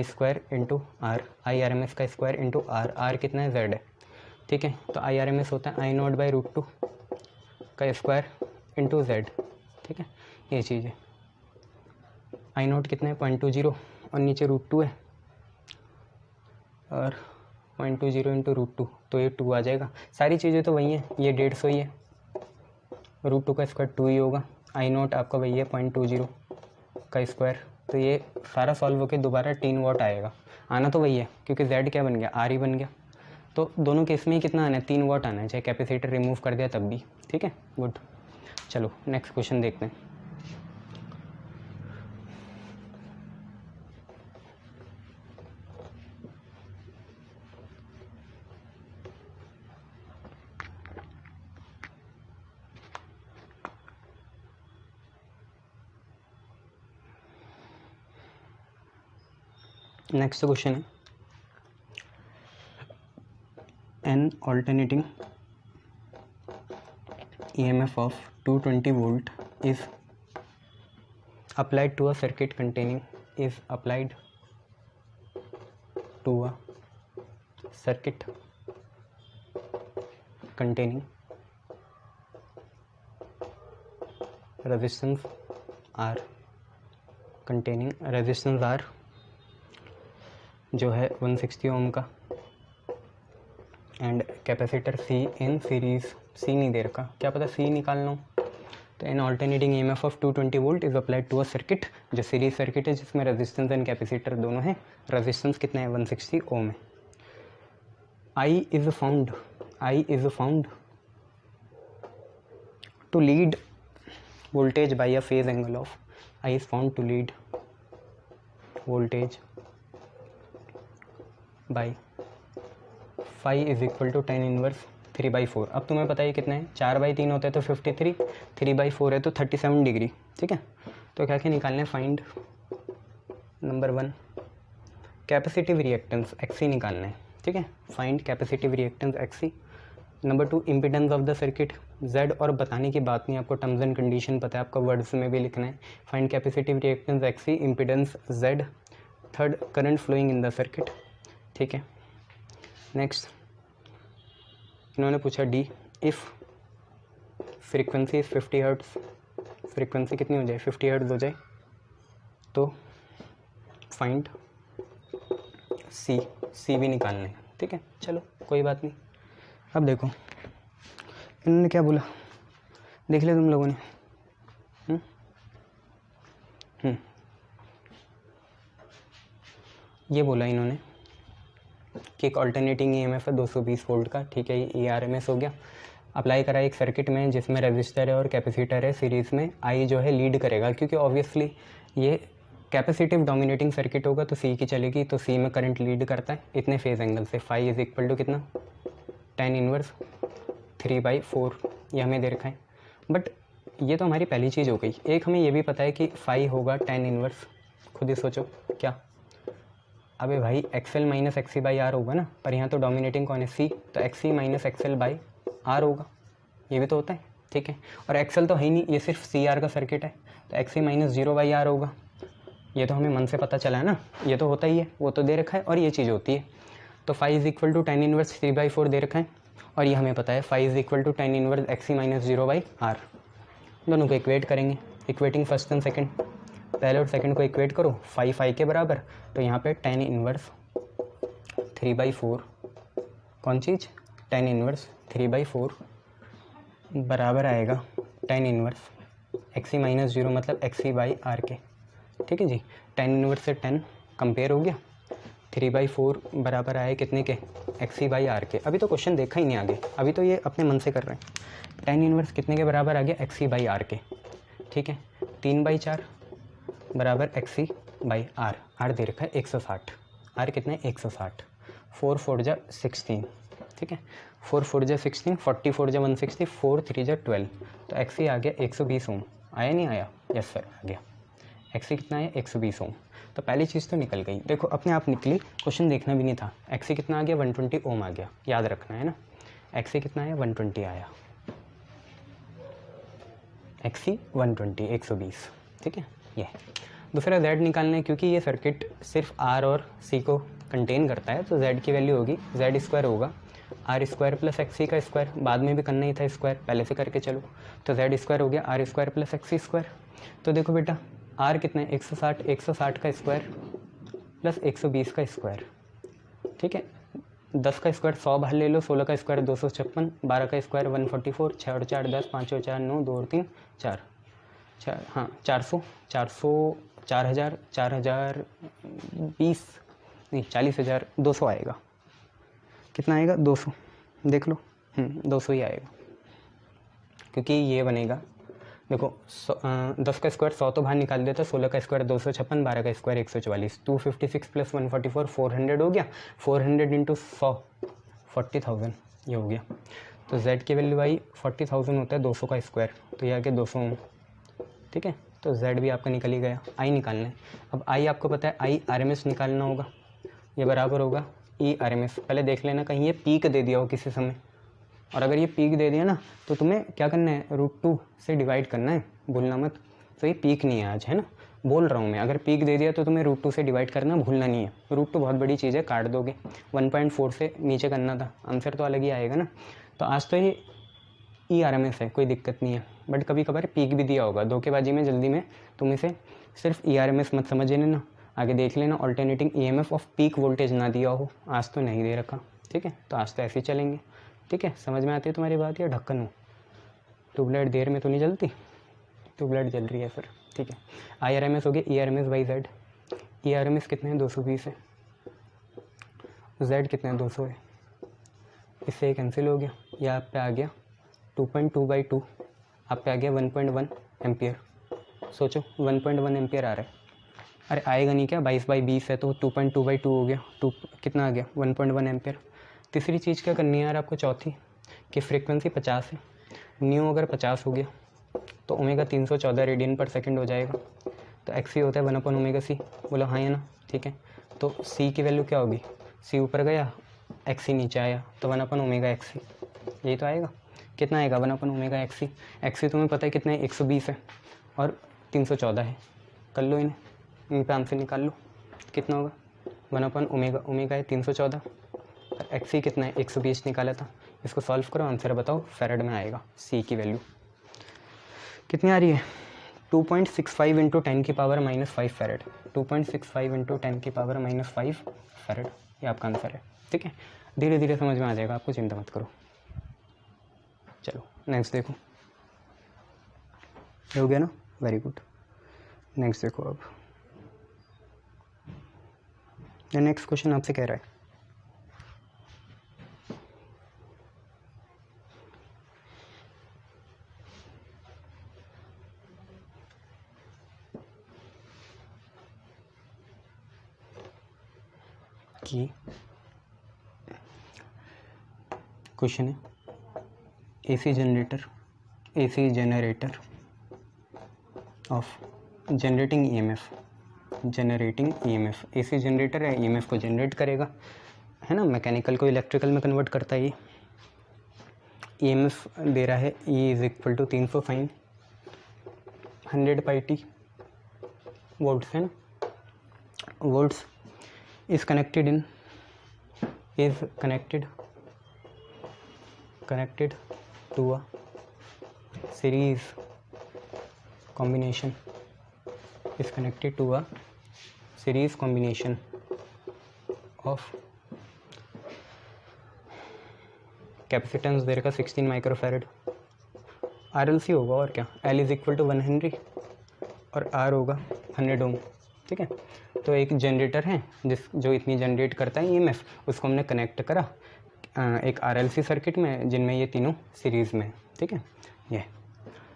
square into R, i RMS का स्क्वायर इंटू आर कितना है, जेड है, ठीक है। तो आई RMS होता है आई नॉट बाई √2 का स्क्वायर इंटू जेड, ठीक है, ये चीज़ है। आई नॉट कितना है 0.20 और नीचे √2 है, और 0.20 इंटू √2 तो ये 2 आ जाएगा। सारी चीज़ें तो वही हैं, ये 150 ही है, √2 का स्क्वायर 2 ही होगा, आई नॉट आपका वही है 0.20 का स्क्वायर। तो ये सारा सॉल्व होकर दोबारा 3 वाट आएगा, आना तो वही है क्योंकि z क्या बन गया, r ही बन गया। तो दोनों केस में ही कितना आना है, 3 वाट आना है, चाहे कैपेसिटर रिमूव कर दिया तब भी, ठीक है, गुड। चलो नेक्स्ट क्वेश्चन देखते हैं। नेक्स्ट क्वेश्चन है, an alternating EMF of 220 volt is applied to a circuit containing resistance R जो है 160 ओम का, and capacitor C in series, C नहीं दे रखा, क्या पता C निकालना हो। तो an alternating EMF of 220 volt is applied to a circuit, जो सीरीज सर्किट है जिसमें रेजिस्टेंस एंड कैपेसिटर दोनों हैं। रेजिस्टेंस कितना है, 160 ओम है। I is found to lead voltage by a phase angle of, I is found to lead voltage by phi is equal to tan inverse 3/4। अब तुम्हें पता है कितना है, 4/3 होता है तो 53, 3/4 है तो 37 डिग्री, ठीक है। तो क्या क्या निकालना है, find number 1 capacitive reactance XC निकालना है, ठीक है, find capacitive reactance XC। Number 2 impedance of the circuit Z, और बताने की बात नहीं, आपको टर्म्स एंड कंडीशन पता है, आपको वर्ड्स में भी लिखना है। Find capacitive reactance XC, impedance Z। Third current flowing in the circuit, ठीक है। नेक्स्ट इन्होंने पूछा D, if frequency is 50 hertz, frequency कितनी हो जाए, 50 हर्ट्स हो जाए, तो फाइंड C भी निकालना है, ठीक है। चलो कोई बात नहीं। अब देखो इन्होंने क्या बोला, देख लिया तुम लोगों ने, ये बोला इन्होंने कि एक ऑल्टरनेटिंग EMF है 220 वोल्ट का, ठीक है, ये RMS हो गया। अप्लाई करा एक सर्किट में जिसमें रेजिस्टर है और कैपेसिटर है सीरीज़ में, I जो है लीड करेगा, क्योंकि ऑब्वियसली ये कैपेसिटिव डोमिनेटिंग सर्किट होगा तो C की चलेगी, तो C में करंट लीड करता है इतने फेज एंगल से। फाई इज इक्वल टू कितना, tan इनवर्स 3/4, ये हमें दे रखा है। बट ये तो हमारी पहली चीज़ हो गई। एक हमें ये भी पता है कि फाई होगा tan इनवर्स, खुद ही सोचो क्या, अबे भाई XL माइनस XC/R होगा ना, पर यहाँ तो डोमिनेटिंग कौन है, C, तो XC माइनस XL/R होगा, ये भी तो होता है, ठीक है। और XL तो है ही नहीं, ये सिर्फ CR का सर्किट है, तो XC माइनस 0/R होगा, ये तो हमें मन से पता चला है ना, ये तो होता ही है, वो तो दे रखा है, और ये चीज़ होती है। तो phi is equal to tan inverse 3/4 दे रखा है, और ये हमें पता है phi is equal to tan inverse XC minus 0/R। दोनों को इक्वेट करेंगे, इक्वेटिंग फर्स्ट एंड सेकंड, पहले और सेकंड को इक्वेट करो, फाई के बराबर, तो यहाँ पे tan इनवर्स 3/4, कौन चीज़, tan इनवर्स 3/4 बराबर आएगा tan इनवर्स XC माइनस 0 मतलब XC/R के, ठीक है जी। tan इनवर्स से 10 कंपेयर हो गया, 3/4 बराबर आए कितने के, XC/R के। अभी तो क्वेश्चन देखा ही नहीं आगे, अभी तो ये अपने मन से कर रहे हैं। tan इनवर्स कितने के बराबर आ गया, XC/R के, ठीक है। 3/4 बराबर XC/R, R दे रखा है 160, R कितना है 160, 4 4 जा 16, ठीक है। 4 4 जा 16, 44 जा 160, 4 3 जा 12, तो XC आ गया 120 ओम। आया नहीं आया, यस सर आ गया। XC कितना है 120 ओम, तो पहली चीज़ तो निकल गई, देखो अपने आप निकली, क्वेश्चन देखना भी नहीं था। XC कितना आ गया 120 ओम आ गया, याद रखना है ना। XC कितना है 120 आया, XC 120 120, ठीक है। ये दूसरा Z निकालना है, क्योंकि ये सर्किट सिर्फ R और C को कंटेन करता है, तो Z की वैल्यू होगी Z² होगा R² प्लस XC का स्क्वायर, बाद में भी करना ही था स्क्वायर, पहले से करके चलो। तो Z² हो गया R² प्लस XC²। तो देखो बेटा R कितना है 160, 160 का स्क्वायर प्लस 120 का स्क्वायर, ठीक है। 10 का स्क्वायर 100 बाहर ले लो, 16 का स्क्वायर 256, 12 का स्क्वायर 144, 6 और 4 10, 5 और 4 9, 2 और 3 4, हाँ 400, 4000, 4020 नहीं 40,000, 200 आएगा। कितना आएगा 200, देख लो 200 ही आएगा, क्योंकि ये बनेगा, देखो 10 का स्क्वायर 100 तो बाहर निकाल देता, 16 का स्क्वायर 256, 12 का स्क्वायर 144, 256 प्लस 144 400 हो गया, 400 इंटू 100 40,000 ये हो गया। तो Z की वैल्यू आई 40,000 होता है 200 का स्क्वायर, तो ये आ गया 200 ओम, ठीक है। तो Z भी आपका निकल ही गया। I निकालना है, अब I आपको पता है I RMS निकालना होगा, ये बराबर होगा E RMS। पहले देख लेना कहीं ये पीक दे दिया हो किसी समय, और अगर ये पीक दे दिया ना तो तुम्हें क्या करना है, √2 से डिवाइड करना है, भूलना मत। तो ये पीक नहीं है आज, है ना, बोल रहा हूँ मैं, अगर पीक दे दिया तो तुम्हें √2 से डिवाइड करना भूलना नहीं है। √2 बहुत बड़ी चीज़ है, काट दोगे। 1.4 से नीचे करना था, आंसर तो अलग ही आएगा ना। तो आज तो ये E RMS है, कोई दिक्कत नहीं है, बट कभी कभार पीक भी दिया होगा, धोखेबाजी में जल्दी में तुम इसे सिर्फ E RMS मत समझ लेना, आगे देख लेना alternating EMF off peak voltage ना दिया हो, आज तो नहीं दे रखा, ठीक है। तो आज तो ऐसे ही चलेंगे, ठीक है। समझ में आती है तुम्हारी बात, या ढक्कन हो, ट्यूबलाइट देर में तो नहीं जलती, ट्यूबलाइट जल रही है फिर, ठीक है। I RMS हो गया E RMS by Z। E RMS कितने हैं 220 है, Z कितने हैं 200 है, इससे एक कैंसिल हो गया, यह आप पे आ गया 2.2/2, आप पे आ गया 1.1 एम्पियर। सोचो 1.1 एम्पियर आ रहा है, अरे आएगा नहीं क्या, 22/20 है तो 2.2/2 हो गया, 2 कितना आ गया 1.1 एम्पियर। तीसरी चीज़ क्या करनी है यार आपको, चौथी कि फ्रीक्वेंसी 50 है, न्यू अगर 50 हो गया तो ओमेगा 314 रेडियन पर सेकंड हो जाएगा, तो XC होता है 1/ωc, बोलो हाँ या ना, ठीक है। तो C की वैल्यू क्या होगी, C ऊपर गया XC नीचे आया, तो 1/ωXC, यही तो आएगा। कितना आएगा 1/ωXC, XC तुम्हें पता है कितना है 120 है और 314 है, कर लो इन्हें, इन पे आंसर निकाल लो, कितना होगा 1/ω, ओमेगा है 314 और XC कितना है 120 निकाला था। इसको सॉल्व करो, आंसर बताओ, फैरेड में आएगा। C की वैल्यू कितनी आ रही है 2.65 इंटू 10 की पावर -5 फैरेड, 2.65 इंटू 10 की पावर -5 फैरेड, ये आपका आंसर है, ठीक है। धीरे धीरे समझ में आ जाएगा आपको, चिंता मत करो। चलो नेक्स्ट देखो, हो गया ना, वेरी गुड। नेक्स्ट देखो, अब नेक्स्ट क्वेश्चन आपसे कह रहा है कि क्वेश्चन है AC generator off generating EMF, AC generator है, EMF को जनरेट करेगा, है ना, मैकेनिकल को इलेक्ट्रिकल में कन्वर्ट करता है ये। EMF दे रहा है E = 300 sin 100πt वोल्ट्स, है ना, volts is connected to a series combination of capacitance दे रखा 16 माइक्रोफैरड, RLC होगा और क्या, L = 1 हेनरी और R होगा 100 ओम, ठीक है। तो एक जनरेटर है जो इतनी जनरेट करता है ईएमएफ, उसको हमने कनेक्ट करा एक आरएलसी सर्किट में जिनमें ये तीनों सीरीज़ में, ठीक है। ये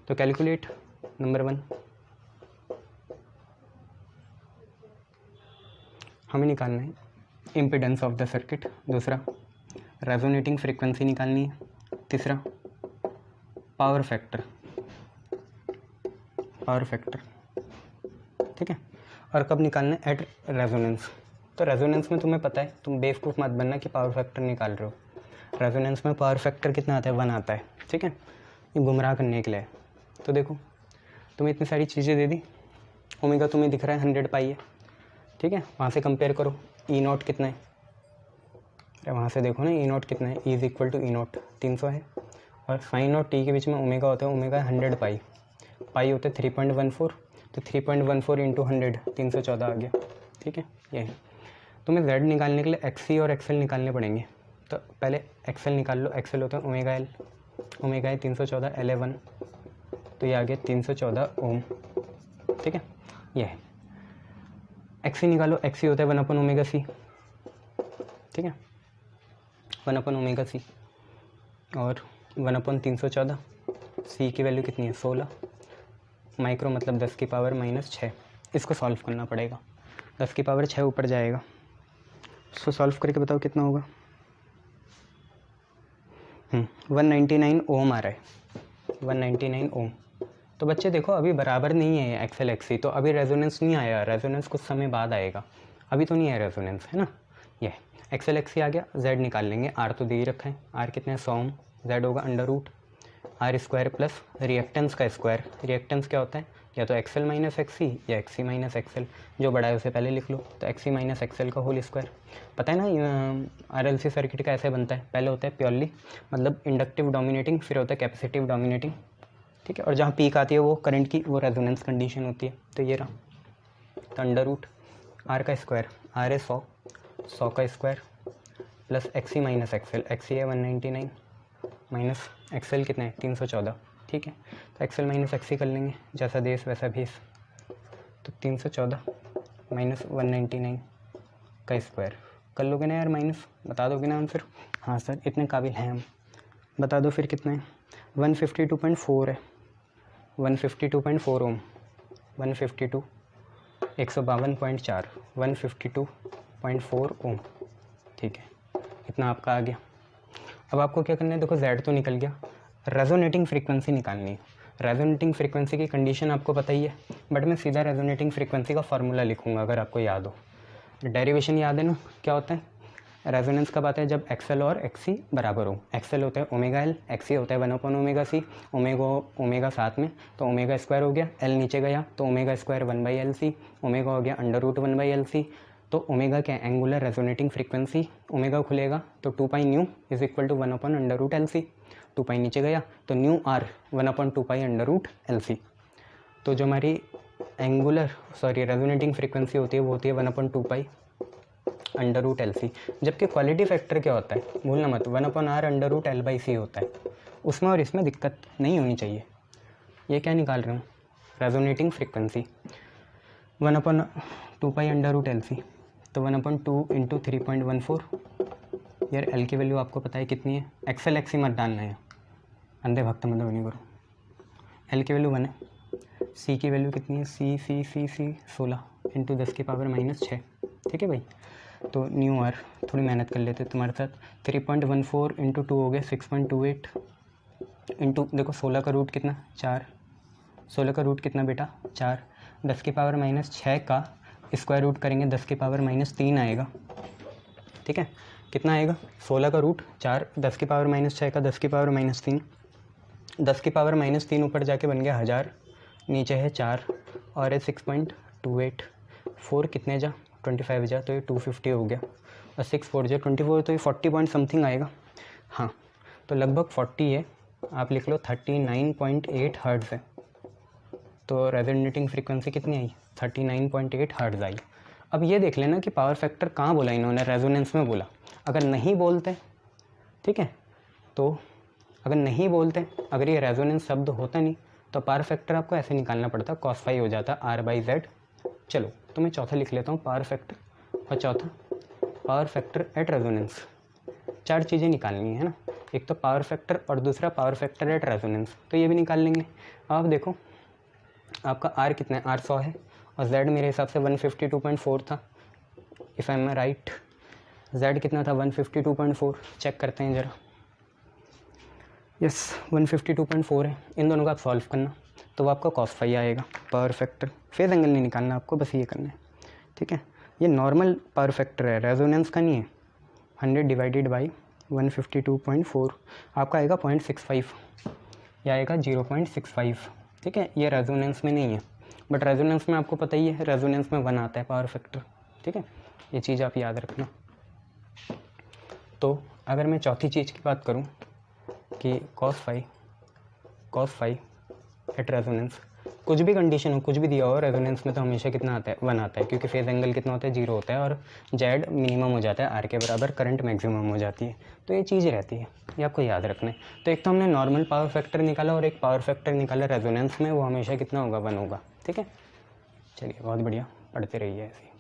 तो कैलकुलेट नंबर 1, हमें निकालना है इम्पीडेंस ऑफ द सर्किट, दूसरा रेजोनेटिंग फ्रीक्वेंसी निकालनी है, तीसरा पावर फैक्टर, ठीक है। और कब निकालना है? At resonance. तो रेजोनेंस में तुम्हें पता है, तुम बेवकूफ़ मत बनना कि पावर फैक्टर निकाल रहे हो। रेजोनेंस में पावर फैक्टर कितना आता है? 1 आता है, ठीक है। ये गुमराह करने के लिए है। तो देखो तुम्हें इतनी सारी चीज़ें दे दी, ओमेगा तुम्हें दिख रहा है 100 पाई है, ठीक है। वहाँ से कंपेयर करो ई नॉट कितना है, अरे वहाँ से देखो ना ई नॉट कितना है, E is equal to E naught 300 है, और साइन और टी के बीच में ओमेगा होता है, ओमेगा 100 पाई, पाई होते 3.14, तो 3.14 इंटू 100 314 आ गया, ठीक है। ये है। तुम्हें z निकालने के लिए एक्सी और एक्सएल निकालने पड़ेंगे। तो पहले एक्सएल निकाल लो, एक्सएल होता है ओमेगा एल, ओमेगा है 314, एल है 1, तो ये आ गया 314 ओम, ठीक है। ये है। एक्सी निकालो, एक्सी होता है 1 ओमेगा सी, ठीक है, 1 ओमेगा सी, और 1/314, सी की वैल्यू कितनी है? 16 माइक्रो, मतलब 10 की पावर -6। इसको सॉल्व करना पड़ेगा, 10 की पावर 6 ऊपर जाएगा। इसको सॉल्व करके बताओ कितना होगा। 199 ओम आ रहा है, 199 ओम। तो बच्चे देखो अभी बराबर नहीं है एक्सएल एक्सी, तो अभी रेजोनेंस नहीं आया, रेजोनेंस कुछ समय बाद आएगा, अभी तो नहीं है रेजोनेंस, है ना। ये एक्सएल एक्सी आ गया, जेड निकाल लेंगे, आर तो दे ही रखा है, आर कितने हैं? 100 ओम, जेड होगा √r² प्लस रिएक्टेंस का स्क्वायर। रिएक्टेंस क्या होता है? या तो एक्सएल माइनस एक्सी या एक्सी माइनस एक्सएल, जो बड़ा है उसे पहले लिख लो, तो एक्सी माइनस एक्सएल का होल स्क्वायर। पता है ना आरएलसी सर्किट का ऐसे बनता है, पहले होता है प्योरली मतलब इंडक्टिव डोमिनेटिंग, फिर होता है कैपेसिटिव डोमिनेटिंग, ठीक है। और जहाँ पीक आती है वो करंट की वो रेजोनेंस कंडीशन होती है। तो ये रहा, तो √r का स्क्वायर, आर है 100 का square plus XC minus XL, XC है 199 माइनस एक्सएल कितना है? 314, ठीक है। तो एक्सएल माइनस एक्सी कर लेंगे, जैसा देश वैसा भेस, तो 314 माइनस 199 का स्क्वायर कर लोगे ना यार, माइनस बता दोगे ना आंसर? हाँ सर इतने काबिल हैं हम, बता दो फिर कितना है? 152.4 है, 152.4 ओम, 152 152.4, 152.4 ओम, ठीक है। इतना आपका आ गया। अब आपको क्या करना है? देखो Z तो निकल गया, रेजोनेटिंग फ्रीक्वेंसी निकालनी है। रेजोनेटिंग फ्रीक्वेंसी की कंडीशन आपको पता ही है, बट मैं सीधा रेजोनेटिंग फ्रीक्वेंसी का फार्मूला लिखूंगा अगर आपको याद हो। डेरिवेशन याद है ना, क्या होता है? रेजोनेंस कब आता है? जब एक्सएल और एक्सी बराबर हो। एक्सएल होता है ओमेगा एल, एक्सी होता है 1 ओमेगा सी, ओमेगा साथ में तो ओमेगा स्क्वायर हो गया, एल नीचे गया तो ओमेगा स्क्वायर 1/LC, ओमेगा हो गया √1/LC। तो ओमेगा क्या? एंगुलर रेजोनेटिंग फ्रीक्वेंसी, ओमेगा खुलेगा तो 2π new is equal to 1/√LC, 2π नीचे गया तो न्यू आर 1/2π√LC। तो जो हमारी रेजोनेटिंग फ्रीक्वेंसी होती है वो होती है 1/2π√LC। जबकि क्वालिटी फैक्टर क्या होता है? भूलना मत, 1/r√L/C होता है। उसमें और इसमें दिक्कत नहीं होनी चाहिए। ये क्या निकाल रहे हूँ? रेजोनेटिंग फ्रीक्वेंसी 1/2π√LC, तो 1/2 इंटू 3.14। यार एल की वैल्यू आपको पता है कितनी है? एक्सएल एक्सी मत डालना है, अंधे भक्त मत नहीं करो। एल की वैल्यू 1 है, सी की वैल्यू कितनी है? सी 16 इंटू 10 की पावर -6, ठीक है भाई। तो न्यू आर, थोड़ी मेहनत कर लेते तुम्हारे साथ, 3.14 इंटू 2 हो गया 6.28 इंटू, देखो 16 का रूट कितना? 4, 16 का रूट कितना बेटा? 4, 10 की पावर -6 का स्क्वायर रूट करेंगे 10 की पावर -3 आएगा, ठीक है। कितना आएगा? 16 का रूट 4, 10 की पावर -6 का 10 की पावर -3, 10 की पावर -3 ऊपर जाके बन गया 1000, नीचे है 4 और है 6.28, 4 कितने जा? 25 जा, तो ये 250 हो गया, और 6 4 जा 24, तो ये 40 पॉइंट समथिंग आएगा। हाँ तो लगभग 40 है, आप लिख लो 39.8 हर्ट्ज़ है। तो रेजोनेटिंग फ्रीक्वेंसी कितनी आई? 39.8 हर्ट्ज़ आई। अब ये देख लेना कि पावर फैक्टर कहाँ बोला इन्होंने? रेजोनेंस में बोला। अगर नहीं बोलते, ठीक है, तो अगर नहीं बोलते, अगर ये रेजोनेंस शब्द होता नहीं तो पावर फैक्टर आपको ऐसे निकालना पड़ता, cos phi हो जाता R/Z चलो तो मैं चौथा लिख लेता हूँ पावर फैक्टर, और चौथा पावर फैक्टर एट रेजोनेंस। 4 चीज़ें निकालनी है ना, एक तो पावर फैक्टर और दूसरा पावर फैक्टर एट रेजोनेंस, तो ये भी निकाल लेंगे। अब देखो आपका आर कितना है, आर 100 है, और जेड मेरे हिसाब से 152.4 था, if I am right. Z कितना था 152.4, चेक करते हैं ज़रा। यस 152.4 है। इन दोनों का आप सॉल्व करना, तो वो आपका cos फाई आएगा पावर फैक्टर। फेज एंगल नहीं निकालना आपको, बस ये करना है, ठीक है। ये नॉर्मल पावर फैक्टर है, रेजोनेंस का नहीं है। 100 डिवाइडेड बाई 152.4 आपका आएगा 0.65, या आएगा 0.65, ठीक है। ये रेजोनेंस में नहीं है, बट रेजोनेंस में आपको पता ही है, रेजोनेंस में 1 आता है पावर फैक्टर, ठीक है। ये चीज़ आप याद रखना। तो अगर मैं चौथी चीज़ की बात करूँ कि cos फाई एट रेजोनेंस, कुछ भी कंडीशन हो, कुछ भी दिया हो, रेजोनेंस में तो हमेशा कितना आता है, 1 आता है, क्योंकि फेज एंगल कितना होता है, 0 होता है, और जेड मिनिमम हो जाता है आर के बराबर, करंट मैक्सिमम हो जाती है। तो ये चीज़ रहती है, ये आपको याद रखना है। तो एक तो हमने नॉर्मल पावर फैक्टर निकाला और एक पावर फैक्टर निकाला रेजोनेंस में, वो हमेशा कितना होगा, 1 होगा, ठीक है। चलिए बहुत बढ़िया, पढ़ते रहिए ऐसे।